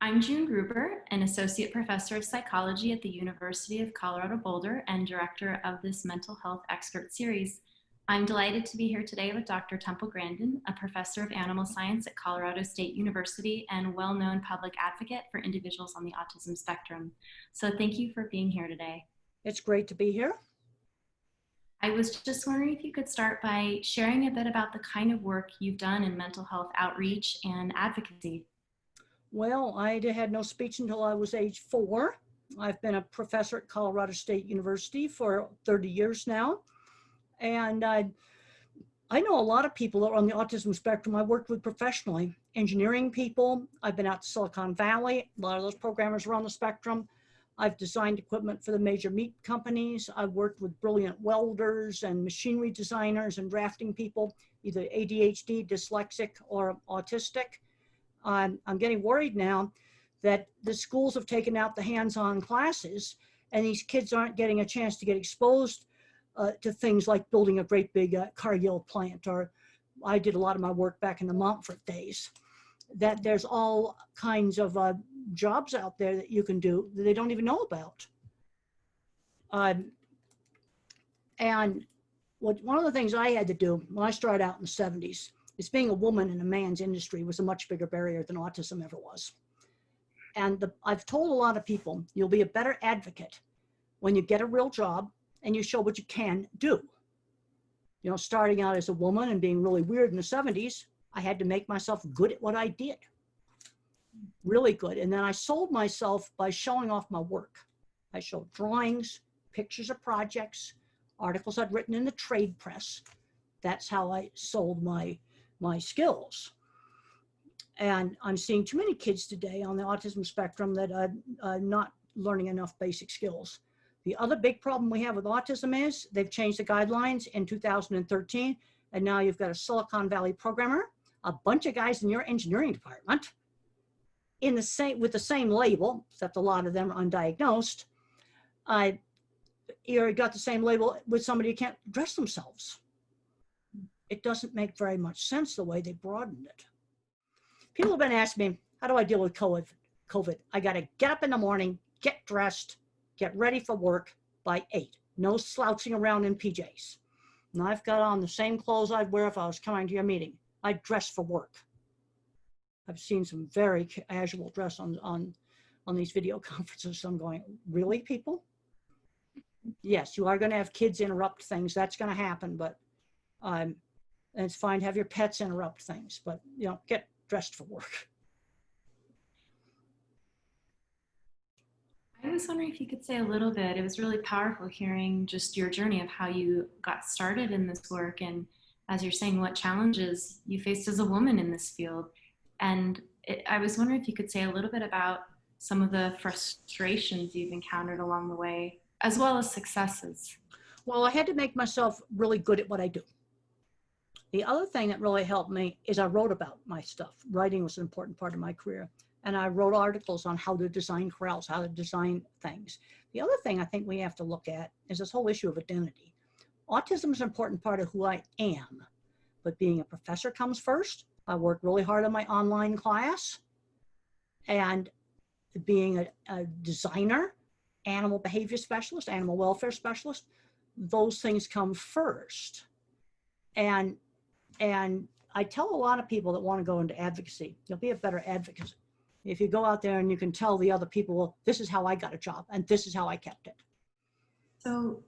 I'm June Gruber, an associate professor of psychology at the University of Colorado Boulder and director of this mental health expert series. I'm delighted to be here today with Dr. Temple Grandin, a professor of animal science at Colorado State University and well-known public advocate for individuals on the autism spectrum. So thank you for being here today. It's great to be here. I was just wondering if you could start by sharing a bit about the kind of work you've done in mental health outreach and advocacy. Well, I had no speech until I was age 4. I've been a professor at Colorado State University for 30 years now. And I know a lot of people that are on the autism spectrum I worked with professionally. Engineering people, I've been out to Silicon Valley. A lot of those programmers are on the spectrum. I've designed equipment for the major meat companies. I've worked with brilliant welders and machinery designers and drafting people, either ADHD, dyslexic, or autistic. I'm getting worried now that the schools have taken out the hands-on classes and these kids aren't getting a chance to get exposed to things like building a great big Cargill plant, or I did a lot of my work back in the Montfort days, that there's all kinds of jobs out there that you can do that they don't even know about. And one of the things I had to do when I started out in the 70s is being a woman in a man's industry was a much bigger barrier than autism ever was. And I've told a lot of people, you'll be a better advocate when you get a real job and you show what you can do. You know, starting out as a woman and being really weird in the 70s, I had to make myself good at what I did. Really good. And then I sold myself by showing off my work. I showed drawings, pictures of projects, articles I'd written in the trade press. That's how I sold my skills. And I'm seeing too many kids today on the autism spectrum that are not learning enough basic skills. The other big problem we have with autism is they've changed the guidelines in 2013, and now you've got a Silicon Valley programmer, a bunch of guys in your engineering department with the same label, except a lot of them are undiagnosed. You got the same label with somebody who can't dress themselves. It doesn't make very much sense the way they broadened it. People have been asking me, how do I deal with COVID? I got to get up in the morning, get dressed, get ready for work by 8. No slouching around in PJs. And I've got on the same clothes I'd wear if I was coming to your meeting. I dress for work. I've seen some very casual dress on these video conferences. So I'm going, really, people? Yes, you are going to have kids interrupt things. That's going to happen, but and it's fine to have your pets interrupt things, but you know, get dressed for work. I was wondering if you could say a little bit, it was really powerful hearing just your journey of how you got started in this work, and as you're saying, what challenges you faced as a woman in this field. And I was wondering if you could say a little bit about some of the frustrations you've encountered along the way, as well as successes. Well, I had to make myself really good at what I do. The other thing that really helped me is I wrote about my stuff. Writing was an important part of my career. And I wrote articles on how to design corrals, how to design things. The other thing I think we have to look at is this whole issue of identity. Autism is an important part of who I am, but being a professor comes first. I work really hard on my online class, and being a designer, animal behavior specialist, animal welfare specialist, those things come first. And I tell a lot of people that want to go into advocacy, you'll be a better advocate if you go out there and you can tell the other people, well, this is how I got a job and this is how I kept it. So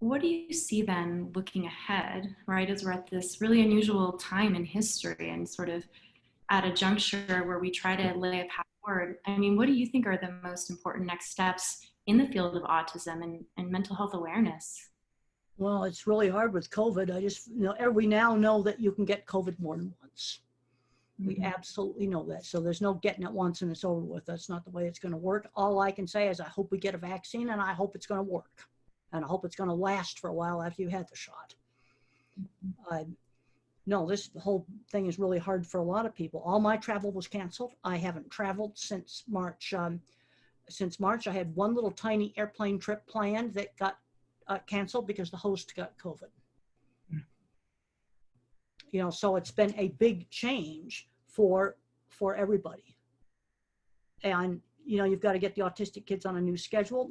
what do you see then looking ahead, right, as we're at this really unusual time in history and sort of at a juncture where we try to lay a path forward? I mean, what do you think are the most important next steps in the field of autism and mental health awareness? Well, it's really hard with COVID. We now know that you can get COVID more than once. We absolutely know that. So there's no getting it once and it's over with. That's not the way it's going to work. All I can say is I hope we get a vaccine, and I hope it's going to work. And I hope it's going to last for a while after you had the shot. No, the whole thing is really hard for a lot of people. All my travel was canceled. I haven't traveled since March. I had one little tiny airplane trip planned that got canceled because the host got COVID. So it's been a big change for everybody. And, you know, you've got to get the autistic kids on a new schedule.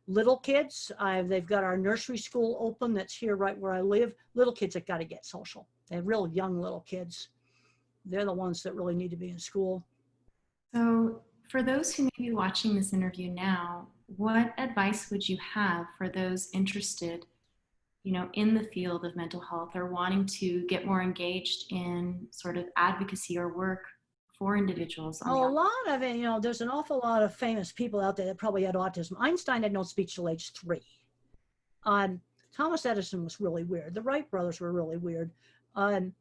Little kids, they've got our nursery school open that's here right where I live. Little kids have got to get social. They're real young little kids. They're the ones that really need to be in school. So, for those who may be watching this interview now, what advice would you have for those interested, in the field of mental health or wanting to get more engaged in sort of advocacy or work for individuals on A the autism? lot of it, you know, there's an awful lot of famous people out there that probably had autism. Einstein had no speech till age 3. Um, Thomas Edison was really weird. The Wright brothers were really weird. Um,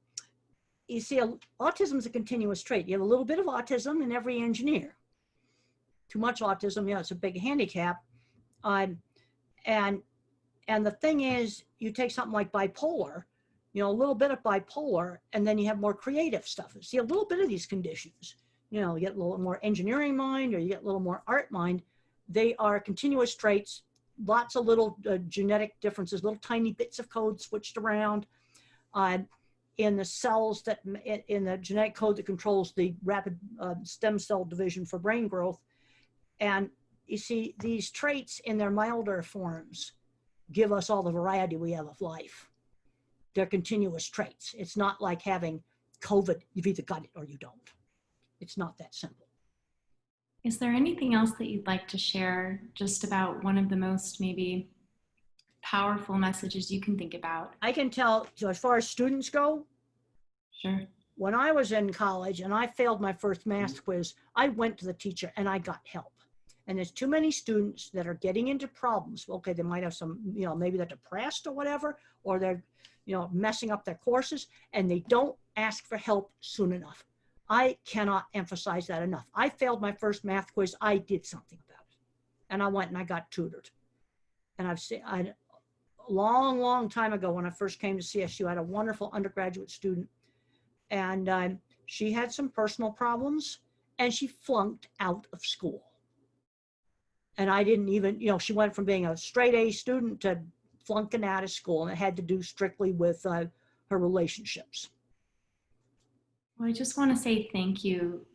you see, autism is a continuous trait. You have a little bit of autism in every engineer. Too much autism, it's a big handicap. Um, and the thing is, you take something like bipolar, a little bit of bipolar, and then you have more creative stuff. See, a little bit of these conditions, you get a little more engineering mind, or you get a little more art mind. They are continuous traits, lots of little genetic differences, little tiny bits of code switched around. In the cells in the genetic code that controls the rapid stem cell division for brain growth. And you see, these traits in their milder forms give us all the variety we have of life. They're continuous traits. It's not like having COVID. You've either got it or you don't. It's not that simple. Is there anything else that you'd like to share just about one of the most maybe powerful messages you can think about? I can tell, so as far as students go, Sure. when I was in college and I failed my first math quiz, I went to the teacher and I got help. And there's too many students that are getting into problems. Okay, they might have some, maybe they're depressed or whatever, or they're, messing up their courses, and they don't ask for help soon enough. I cannot emphasize that enough. I failed my first math quiz. I did something about it. And I went and I got tutored. And I've seen, a long, long time ago when I first came to CSU, I had a wonderful undergraduate student. And she had some personal problems, and she flunked out of school. And I didn't even, she went from being a straight A student to flunking out of school, and it had to do strictly with her relationships. Well, I just want to say thank you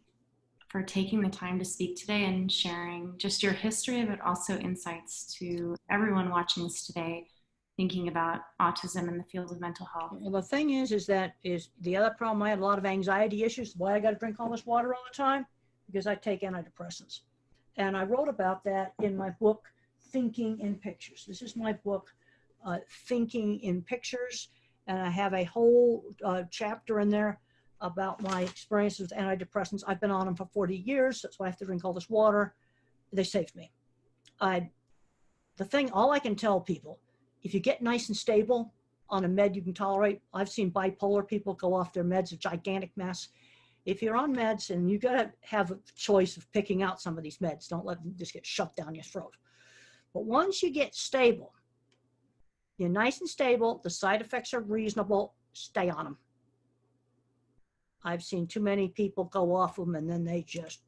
for taking the time to speak today and sharing just your history, but also insights to everyone watching this today, thinking about autism in the field of mental health. Well, the thing is the other problem. I had a lot of anxiety issues. Why I got to drink all this water all the time? Because I take antidepressants. And I wrote about that in my book, Thinking in Pictures. This is my book, Thinking in Pictures. And I have a whole chapter in there about my experiences with antidepressants. I've been on them for 40 years. That's why I have to drink all this water. They saved me. All I can tell people, if you get nice and stable on a med you can tolerate, I've seen bipolar people go off their meds, a gigantic mess. If you're on meds, and you got to have a choice of picking out some of these meds, don't let them just get shoved down your throat. But once you get stable, you're nice and stable, the side effects are reasonable, stay on them. I've seen too many people go off them, and then they just,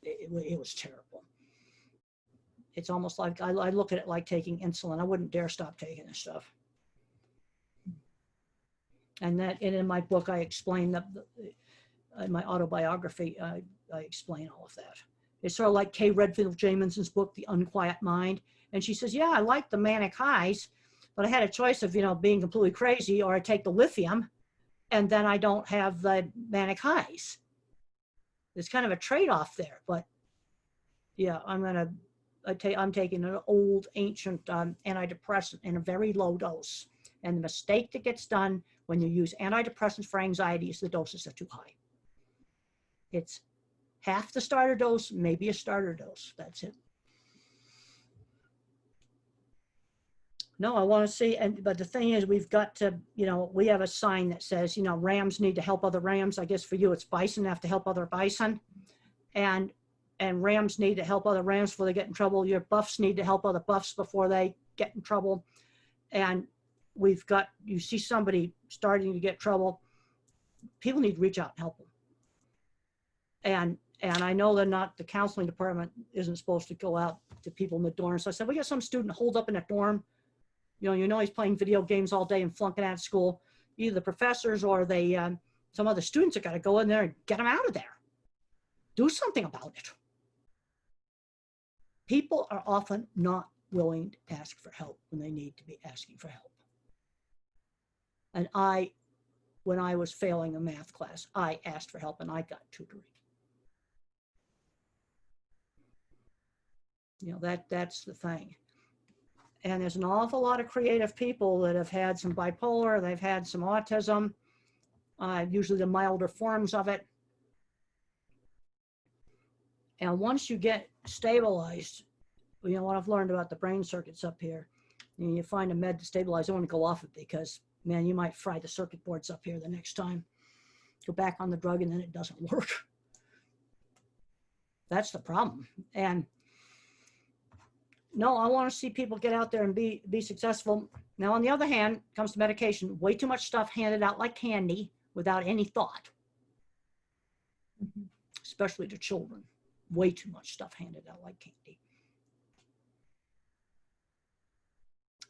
it was terrible. It's almost like, I look at it like taking insulin. I wouldn't dare stop taking this stuff. And in my book, I explain in my autobiography, I explain all of that. It's sort of like Kay Redfield Jaminson's book, The Unquiet Mind. And she says, yeah, I like the manic highs, but I had a choice of, being completely crazy, or I take the lithium and then I don't have the manic highs. There's kind of a trade-off there, but yeah, I'm taking an old ancient antidepressant in a very low dose. And the mistake that gets done when you use antidepressants for anxiety is the doses are too high. It's half the starter dose, maybe a starter dose. That's it. No, I want to see, but the thing is, we've got to, we have a sign that says, rams need to help other rams. I guess for you, it's bison have to help other bison. And rams need to help other rams before they get in trouble. Your buffs need to help other buffs before they get in trouble. And you see somebody starting to get trouble, people need to reach out and help them. And I know the counseling department isn't supposed to go out to people in the dorm. So I said, we got some student holed up in a dorm. He's playing video games all day and flunking out of school. Either the professors or some other students have got to go in there and get them out of there. Do something about it. People are often not willing to ask for help when they need to be asking for help. And when I was failing a math class, I asked for help and I got tutoring. You know, that's the thing. And there's an awful lot of creative people that have had some bipolar, they've had some autism, usually the milder forms of it. And once you get stabilized, you know what I've learned about the brain circuits up here, and you find a med to stabilize, I don't want to go off it because, man, you might fry the circuit boards up here the next time. Go back on the drug and then it doesn't work. That's the problem. And no, I want to see people get out there and be successful. Now, on the other hand, comes to medication, way too much stuff handed out like candy without any thought, especially to children. Way too much stuff handed out like candy.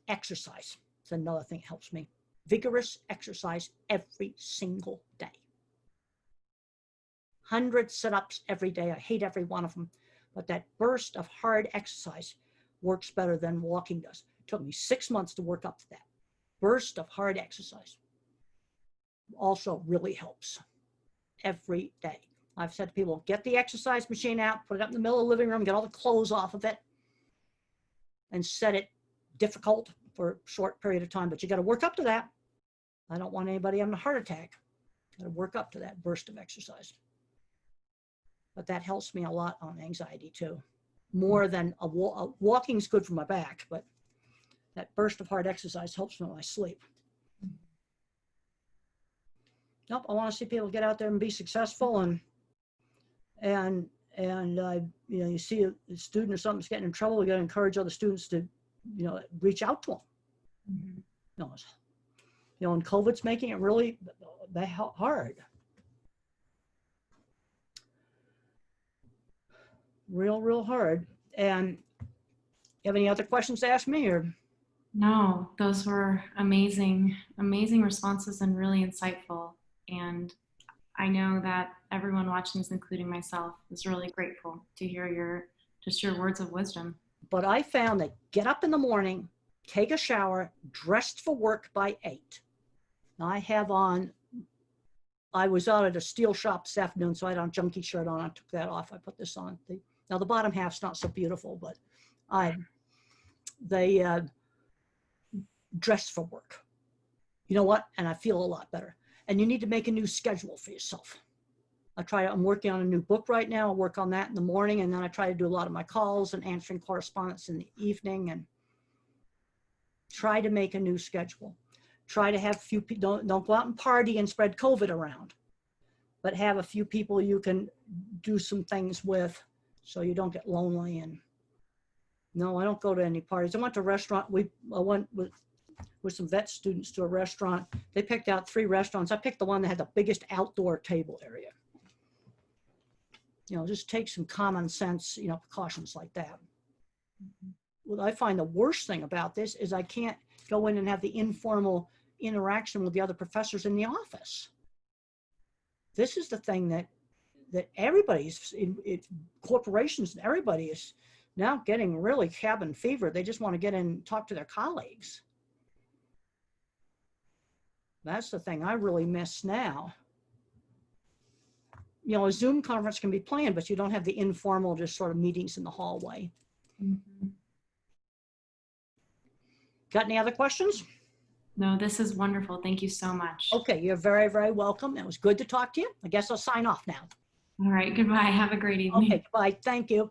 Exercise is another thing that helps me. Vigorous exercise every single day. 100 sit-ups every day. I hate every one of them, but that burst of hard exercise works better than walking does. It took me 6 months to work up to that. Burst of hard exercise also really helps every day. I've said to people, get the exercise machine out, put it up in the middle of the living room, get all the clothes off of it, and set it difficult for a short period of time. But you got to work up to that. I don't want anybody having a heart attack. Got to work up to that burst of exercise. But that helps me a lot on anxiety too. More than walking's good for my back, but that burst of hard exercise helps me when I sleep. Nope, I want to see people get out there and be successful, and you know, you see a student or something's getting in trouble, you got to encourage other students to, you know, reach out to them. You know, and COVID's making it really hard. Real hard. And you have any other questions to ask me, or? No, those were amazing responses and really insightful. And I know that everyone watching this, including myself, is really grateful to hear your words of wisdom. But I found that get up in the morning, take a shower, dressed for work by 8. Now I was out at a steel shop this afternoon, so I had a junkie shirt on. I took that off. I put this on. Now the bottom half's not so beautiful, but they dressed for work. You know what? And I feel a lot better. And you need to make a new schedule for yourself. I'm working on a new book right now. I work on that in the morning, and then I try to do a lot of my calls and answering correspondence in the evening, and try to make a new schedule. Try to have few people, don't go out and party and spread COVID around, but have a few people you can do some things with so you don't get lonely. And no, I don't go to any parties. I went to a restaurant. I went with some vet students to a restaurant. They picked out 3 restaurants. I picked the one that had the biggest outdoor table area. You know, just take some common sense, you know, precautions like that. What I find the worst thing about this is I can't go in and have the informal interaction with the other professors in the office. This is the thing that everybody's in corporations, everybody is now getting really cabin fever. They just want to get in and talk to their colleagues. That's the thing I really miss now. You know, a Zoom conference can be planned, but you don't have the informal, just sort of meetings in the hallway. Got any other questions? No, this is wonderful. Thank you so much. Okay, you're very, very welcome. It was good to talk to you. I guess I'll sign off now. All right, goodbye. Have a great evening. Okay, bye. Thank you.